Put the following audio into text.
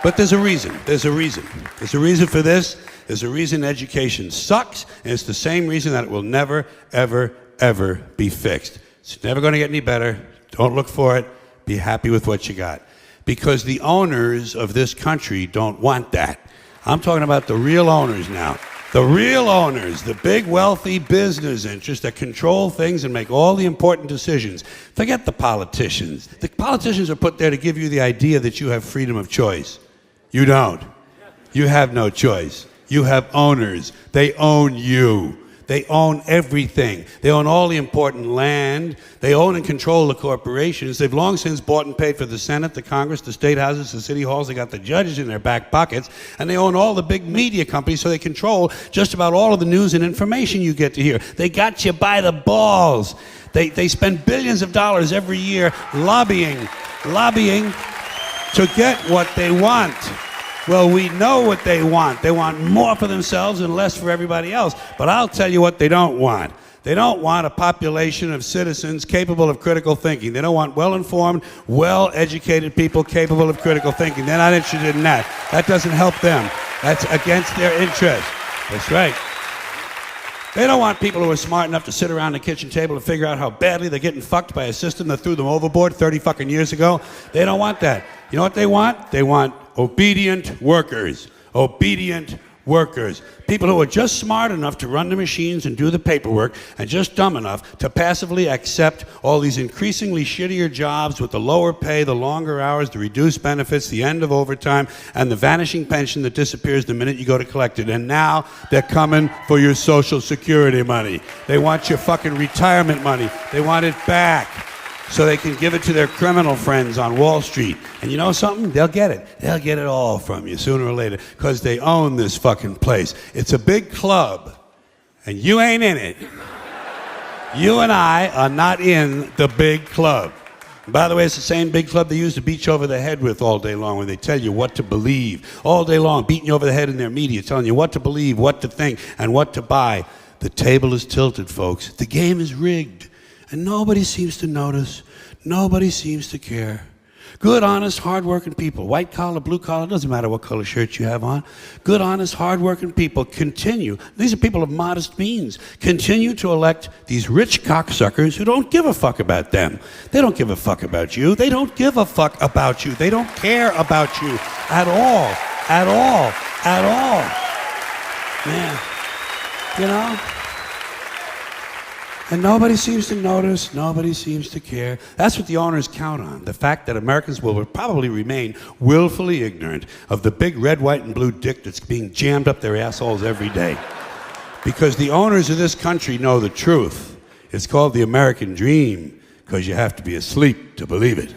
But there's a reason. There's a reason. There's a reason for this. There's a reason education sucks, and it's the same reason that it will never, ever, ever be fixed. It's never going to get any better. Don't look for it. Be happy with what you got. Because the owners of this country don't want that. I'm talking about the real owners now. The real owners, the big wealthy business interests that control things and make all the important decisions. Forget the politicians. The politicians are put there to give you the idea that you have freedom of choice. You don't. You have no choice. You have owners. They own you. They own everything. They own all the important land. They own and control the corporations. They've long since bought and paid for the Senate, the Congress, the state houses, the city halls. They got the judges in their back pockets. And they own all the big media companies, so they control just about all of the news and information you get to hear. They got you by the balls. They spend billions of dollars every year lobbying to get what they want. Well, we know what they want. They want more for themselves and less for everybody else. But I'll tell you what they don't want. They don't want a population of citizens capable of critical thinking. They don't want well-informed, well-educated people capable of critical thinking. They're not interested in that. That doesn't help them. That's against their interest. That's right. They don't want people who are smart enough to sit around the kitchen table and figure out how badly they're getting fucked by a system that threw them overboard 30 fucking years ago. They don't want that. You know what they want? They want obedient workers. Obedient workers. People who are just smart enough to run the machines and do the paperwork and just dumb enough to passively accept all these increasingly shittier jobs with the lower pay, the longer hours, the reduced benefits, the end of overtime, and the vanishing pension that disappears the minute you go to collect it. And now they're coming for your Social Security money. They want your fucking retirement money. They want it back so they can give it to their criminal friends on Wall Street. And you know something? They'll get it. They'll get it all from you sooner or later because they own this fucking place. It's a big club, and you ain't in it. You and I are not in the big club. And by the way, it's the same big club they use to beat you over the head with all day long when they tell you what to believe. All day long, beating you over the head in their media, telling you what to believe, what to think, and what to buy. The table is tilted, folks. The game is rigged. And nobody seems to notice. Nobody seems to care. Good, honest, hard-working people, white collar, blue collar, doesn't matter what color shirt you have on. Good, honest, hard-working people continue. These are people of modest means. Continue to elect these rich cocksuckers who don't give a fuck about them. They don't give a fuck about you. They don't give a fuck about you. They don't care about you at all. At all. At all. Man, you know? And nobody seems to notice, nobody seems to care. That's what the owners count on, the fact that Americans will probably remain willfully ignorant of the big red, white, and blue dick that's being jammed up their assholes every day. Because the owners of this country know the truth. It's called the American dream, because you have to be asleep to believe it.